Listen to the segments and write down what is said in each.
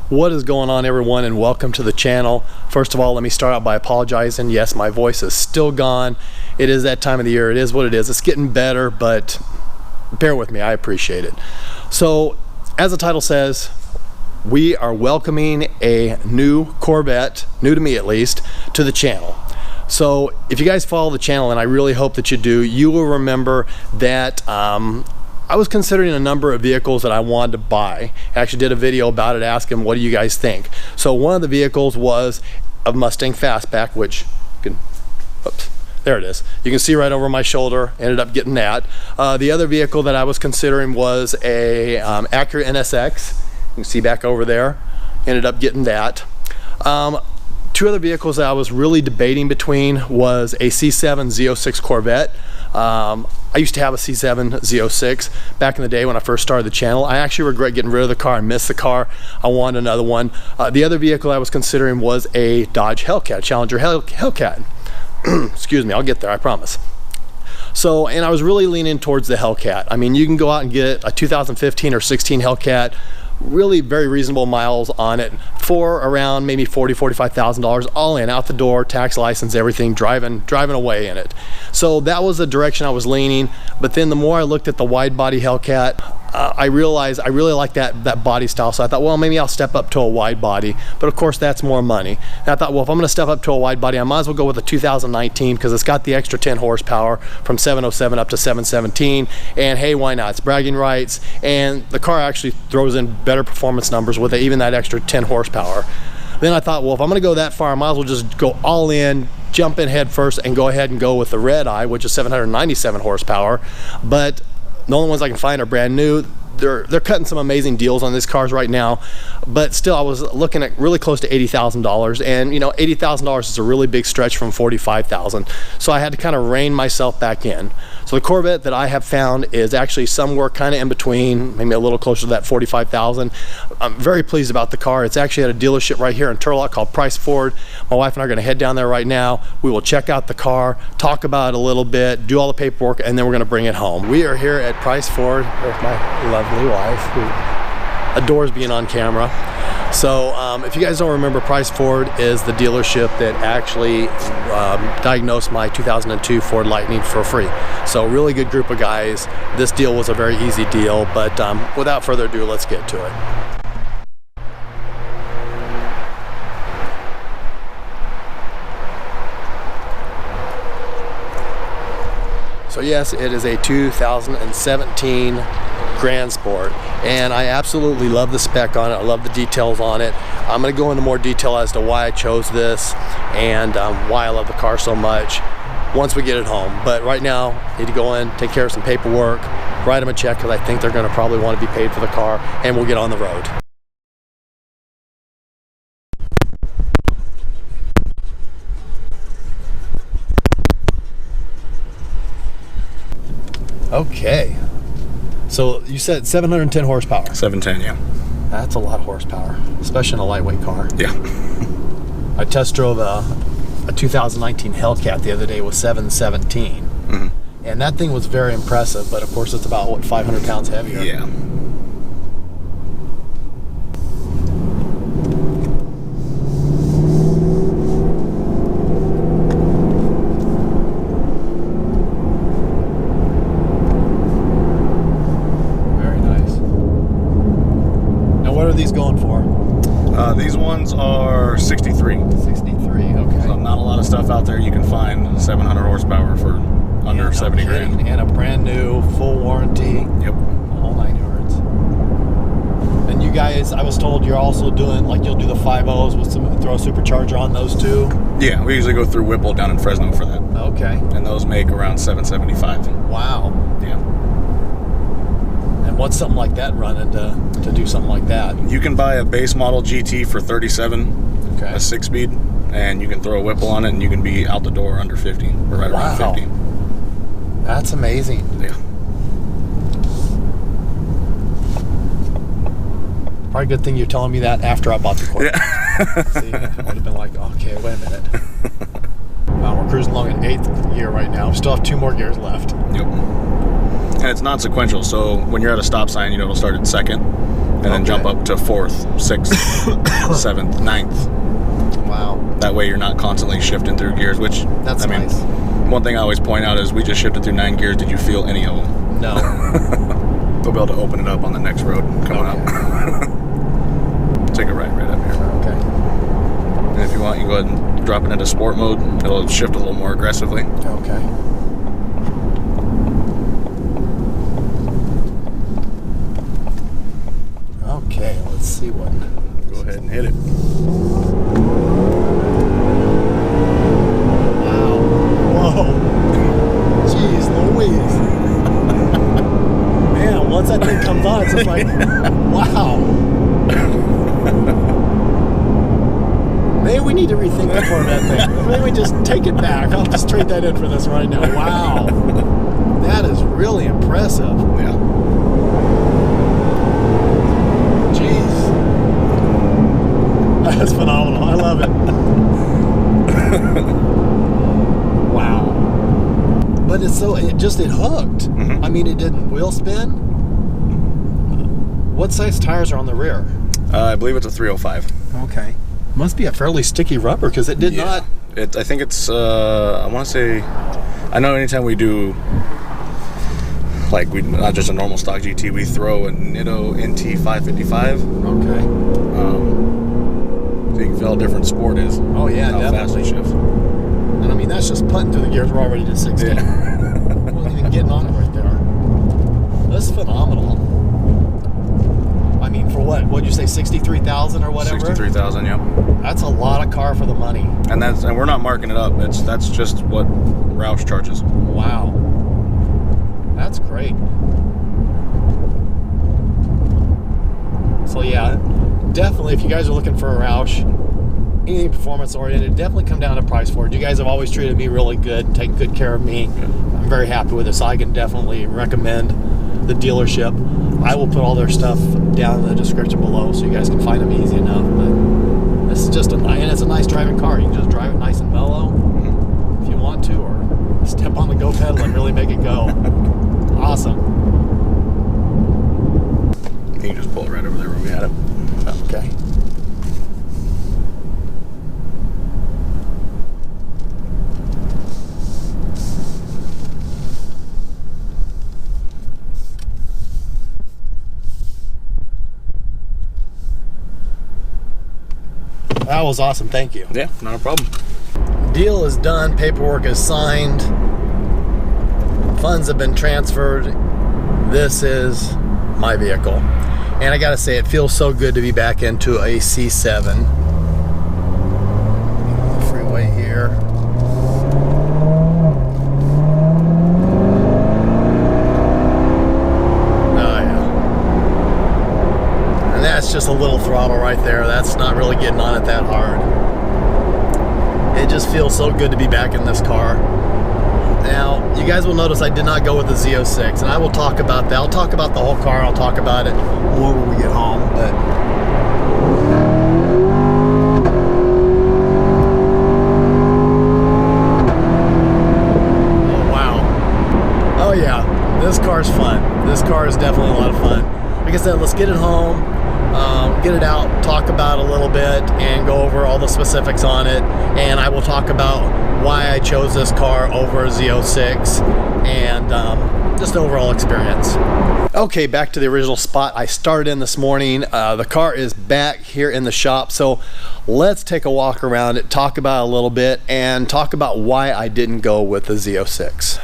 What is going on, everyone, and welcome to the channel. First of all, let me start out by apologizing. Yes, my voice is still gone. It is that time of the year. It is what it is. It's getting better, but bear with me. I appreciate it. So, as the title says, we are welcoming a new Corvette, new to me at least, to the channel. So if you guys follow the channel, and I really hope that you do, you will remember that I was considering a number of vehicles that I wanted to buy. I actually did a video about it asking, what do you guys think? So one of the vehicles was a Mustang Fastback, which you can, oops, there it is. You can see right over my shoulder, ended up getting that. The other vehicle that I was considering was a Acura NSX. You can see back over there, ended up getting that. Two other vehicles that I was really debating between was a C7 Z06 Corvette. I used to have a C7 Z06 back in the day when I first started the channel. I actually regret getting rid of the car. I missed the car. I wanted another one. The other vehicle I was considering was a Dodge Hellcat, Challenger Hellcat. Excuse me, I'll get there, I promise. So, and I was really leaning towards the Hellcat. I mean, you can go out and get a 2015 or 16 Hellcat, really very reasonable miles on it for around maybe $40,000-$45,000 all in, out the door, tax, license, everything, driving away in it. So that was the direction I was leaning. But then the more I looked at the wide body Hellcat, I realized I really like that body style. So I thought, well, maybe I'll step up to a wide body, but of course that's more money. And I thought, well, if I'm going to step up to a wide body, I might as well go with a 2019 because it's got the extra 10 horsepower from 707 up to 717. And hey, why not? It's bragging rights, and the car actually throws in better performance numbers with it, even that extra 10 horsepower. Then I thought, well, if I'm going to go that far, I might as well just go all in, jump in head first, and go ahead and go with the Red Eye, which is 797 horsepower. But the only ones I can find are brand new. They're cutting some amazing deals on these cars right now, but still I was looking at really close to $80,000, and you know, $80,000 is a really big stretch from $45,000. So I had to kind of rein myself back in. So the Corvette that I have found is actually somewhere kind of in between, maybe a little closer to that $45,000. I'm very pleased about the car. It's actually at a dealership right here in Turlock called Price Ford. My wife and I are going to head down there right now. We will check out the car, talk about it a little bit, do all the paperwork, and then we're going to bring it home. We are here at Price Ford with my lovely wife, who adores being on camera. So if you guys don't remember, Price Ford is the dealership that actually diagnosed my 2002 Ford Lightning for free. So really good group of guys. This deal was a very easy deal, but without further ado, let's get to it. So yes, it is a 2017 Grand Sport, and I absolutely love the spec on it. I love the details on it. I'm going to go into more detail as to why I chose this and why I love the car so much once we get it home. But right now, I need to go in, take care of some paperwork, write them a check because I think they're going to probably want to be paid for the car, and we'll get on the road. Okay. So you said 710 horsepower. 710, yeah. That's a lot of horsepower, especially in a lightweight car. Yeah. I test drove a 2019 Hellcat the other day with 717. Mm-hmm. And that thing was very impressive, but of course it's about, what, 500 pounds heavier? Yeah. What are these going for? These ones are 63. 63, okay. So not a lot of stuff out there you can find 700 horsepower for under 70 grand. And a brand new, full warranty. Yep. All 9 yards. And you guys, I was told you're also doing, like, you'll do the 5.0s with some, throw a supercharger on those too? Yeah, we usually go through Whipple down in Fresno for that. Okay. And those make around 775. Wow. Yeah. What's something like that running to do something like that? You can buy a base model GT for 37, okay, a 6-speed, and you can throw a Whipple on it and you can be out the door under 50, or right around 50. That's amazing. Yeah. Probably a good thing you're telling me that after I bought the Corvette. Yeah. See, I would have been like, okay, wait a minute. We're cruising along in 8th gear right now. We still have 2 more gears left. Yep. And it's non-sequential, so when you're at a stop sign, you know, it'll start at 2nd. and then jump up to 4th, 6th, 7th, 9th. Wow. That way you're not constantly shifting through gears, which, That's I mean, nice. one thing I always point out is we just shifted through 9 gears. Did you feel any of them? No. We'll be able to open it up on the next road coming up. Take a right up here. Okay. And if you want, you can go ahead and drop it into sport mode. It'll shift a little more aggressively. Okay. Okay, let's see what. Go ahead and hit it. Wow. Whoa. Jeez Louise. Man, once that thing comes on, it's just like, wow. Maybe we need to rethink the Corvette thing. Maybe we just take it back. I'll just trade that in for this right now. Wow. That is really impressive. Yeah. Jeez. That's phenomenal. I love it. Wow. But it hooked. Mm-hmm. I mean, it didn't wheel spin. What size tires are on the rear? I believe it's a 305. Okay. Must be a fairly sticky rubber because it did not. I think it's, I want to say, I know anytime we do, like, not just a normal stock GT, we throw a Nitto NT 555. Okay. So you can feel how different sport is. Oh, yeah, how definitely. fast it shifts. And I mean, that's just putting through the gears. We're already to 60. Yeah. Wasn't even getting on it right there. That's phenomenal. I mean, for what? What'd you say, 63,000 or whatever? 63,000, yeah. That's a lot of car for the money. And we're not marking it up. That's just what Roush charges. Wow. That's great. So yeah, definitely if you guys are looking for a Roush, anything performance oriented, definitely come down to price for it. You guys have always treated me really good, take good care of me. I'm very happy with it, so I can definitely recommend the dealership. I will put all their stuff down in the description below so you guys can find them easy enough. But this is just and it's a nice driving car. You can just drive it nice and mellow if you want to, or step on the go pedal and really make it go. Awesome. You can just pull it right over there where we had it. Okay. That was awesome. Thank you. Yeah, not a problem. Deal is done. Paperwork is signed. Funds have been transferred. This is my vehicle. And I gotta say, it feels so good to be back into a C7. On the freeway here. Oh yeah. And that's just a little throttle right there. That's not really getting on it that hard. It just feels so good to be back in this car. Now, you guys will notice I did not go with the Z06, and I will talk about that. I'll talk about the whole car. I'll talk about it more when we get home. But oh wow! Oh yeah, this car's fun. This car is definitely a lot of fun. Like I said, let's get it home, get it out, talk about it a little bit, and go over all the specifics on it. And I will talk about why I chose this car over a Z06 and just an overall experience. Okay, back to the original spot I started in this morning. The car is back here in the shop, so let's take a walk around it, talk about it a little bit, and talk about why I didn't go with the Z06.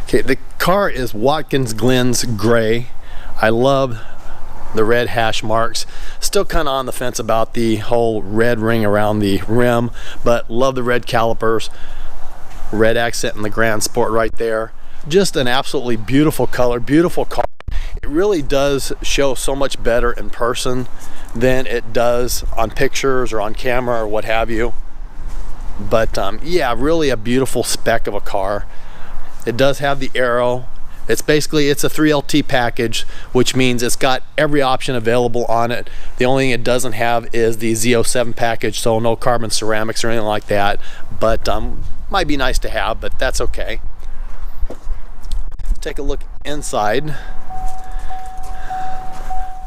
Okay, the car is Watkins Glen's gray. I love the red hash marks. Still kind of on the fence about the whole red ring around the rim, but love the red calipers. Red accent in the Grand Sport right there. Just an absolutely beautiful color, beautiful car. It really does show so much better in person than it does on pictures or on camera or what have you. But yeah, really a beautiful spec of a car. It does have the aero. It's a 3LT package, which means it's got every option available on it. The only thing it doesn't have is the Z07 package, so no carbon ceramics or anything like that. But might be nice to have, but that's okay. Take a look inside.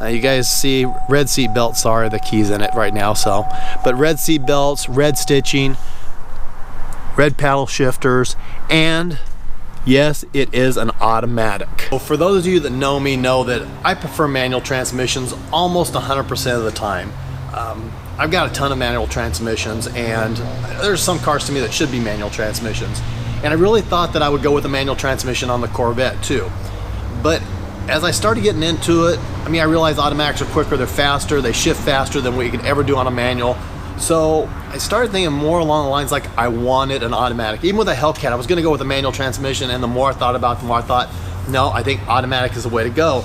You guys see red seat belts, sorry, the key's in it right now, so. But red seat belts, red stitching, red paddle shifters, and yes, it is an automatic. So for those of you that know me know that I prefer manual transmissions almost 100% of the time. I've got a ton of manual transmissions, and there's some cars to me that should be manual transmissions. And I really thought that I would go with a manual transmission on the Corvette too. But as I started getting into it, I mean, I realized automatics are quicker, they're faster, they shift faster than what you could ever do on a manual. So I started thinking more along the lines like I wanted an automatic. Even with a Hellcat, I was gonna go with a manual transmission, and the more I thought about it, the more I thought, no, I think automatic is the way to go.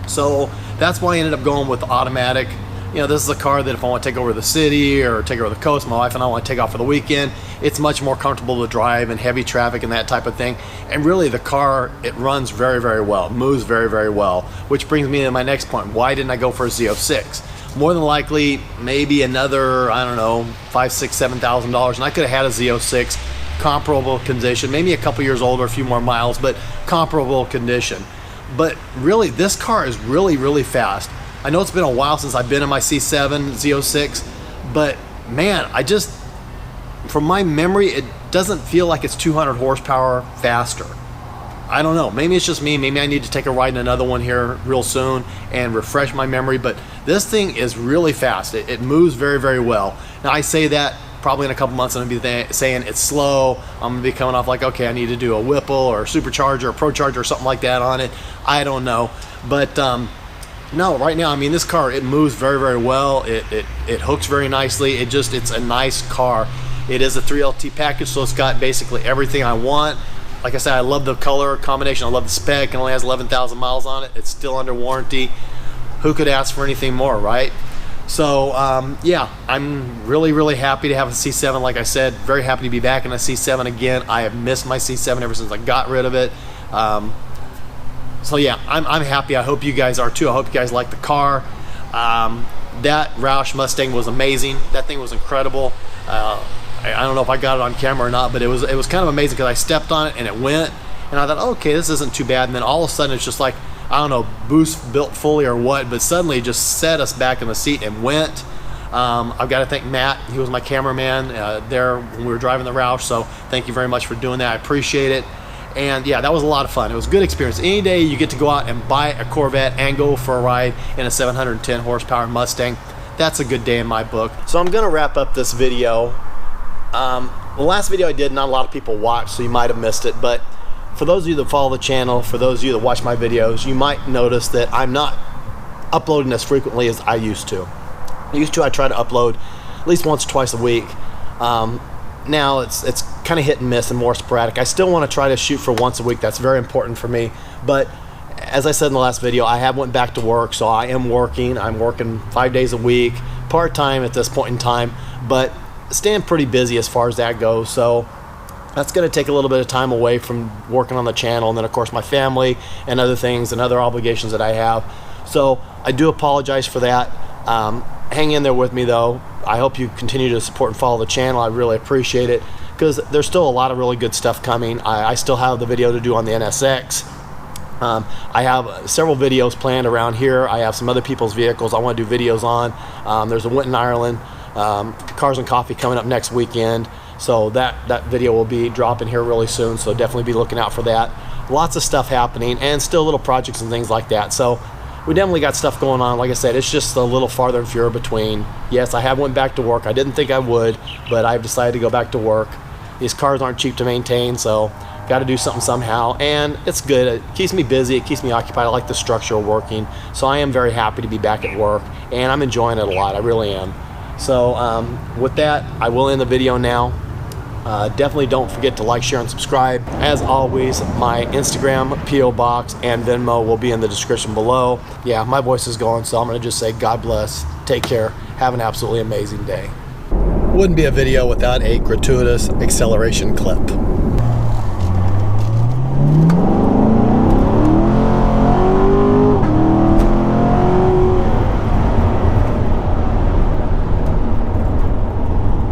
So that's why I ended up going with the automatic. You know, this is a car that if I want to take over the city or take over the coast, my wife and I want to take off for the weekend, it's much more comfortable to drive in heavy traffic and that type of thing. And really the car, it runs very, very well, it moves very, very well, which brings me to my next point. Why didn't I go for a Z06? More than likely, maybe another, I don't know, $5,000, $6,000, $7,000, and I could have had a Z06, comparable condition, maybe a couple years older, a few more miles, but comparable condition. But really, this car is really, really fast. I know it's been a while since I've been in my C7 Z06, but man, from my memory, it doesn't feel like it's 200 horsepower faster. I don't know, maybe it's just me, maybe I need to take a ride in another one here real soon and refresh my memory, but this thing is really fast. It moves very, very well. Now I say that, probably in a couple months I'm gonna be saying it's slow, I'm gonna be coming off like, okay, I need to do a Whipple or a Supercharger or Procharger or something like that on it. I don't know, but no, right now, I mean, this car, it moves very, very well. It hooks very nicely. It's a nice car. It is a 3LT package, so it's got basically everything I want. Like I said, I love the color combination. I love the spec. It only has 11,000 miles on it. It's still under warranty. Who could ask for anything more, right? So, yeah, I'm really, really happy to have a C7. Like I said, very happy to be back in a C7 again. I have missed my C7 ever since I got rid of it. So yeah, I'm happy. I hope you guys are too. I hope you guys like the car. That Roush Mustang was amazing. That thing was incredible. I don't know if I got it on camera or not, but it was kind of amazing because I stepped on it and it went, and I thought, okay, this isn't too bad. And then all of a sudden, it's just like, I don't know, boost built fully or what, but suddenly it just set us back in the seat and went. I've got to thank Matt. He was my cameraman there when we were driving the Roush. So thank you very much for doing that. I appreciate it. And yeah, that was a lot of fun. It was a good experience. Any day you get to go out and buy a Corvette and go for a ride in a 710 horsepower Mustang, that's a good day in my book. So I'm gonna wrap up this video. The last video I did, not a lot of people watched, so you might have missed it, but for those of you that follow the channel, for those of you that watch my videos, you might notice that I'm not uploading as frequently as I used to. I try to upload at least once or twice a week. Now it's kind of hit and miss and more sporadic. I still want to try to shoot for once a week. That's very important for me. But as I said in the last video, I have went back to work, so I am working. I'm working 5 days a week, part-time at this point in time, but staying pretty busy as far as that goes. So that's going to take a little bit of time away from working on the channel, and then of course my family and other things and other obligations that I have. So I do apologize for that. Hang in there with me though. I hope you continue to support and follow the channel. I really appreciate it because there's still a lot of really good stuff coming. I still have the video to do on the NSX. I have several videos planned around here. I have some other people's vehicles I want to do videos on. There's a Winton, Ireland, Cars and Coffee coming up next weekend. So that video will be dropping here really soon. So definitely be looking out for that. Lots of stuff happening and still little projects and things like that. So we definitely got stuff going on. Like I said, it's just a little farther and fewer between. Yes, I have went back to work. I didn't think I would, but I've decided to go back to work. These cars aren't cheap to maintain, so got to do something somehow, and it's good. It keeps me busy, it keeps me occupied. I like the structure of working, so I am very happy to be back at work, and I'm enjoying it a lot. I really am. So with that, I will end the video now. Definitely don't forget to like, share, and subscribe. As always, my Instagram, P.O. Box, and Venmo will be in the description below. Yeah, my voice is going, so I'm going to just say God bless, take care, have an absolutely amazing day. Wouldn't be a video without a gratuitous acceleration clip.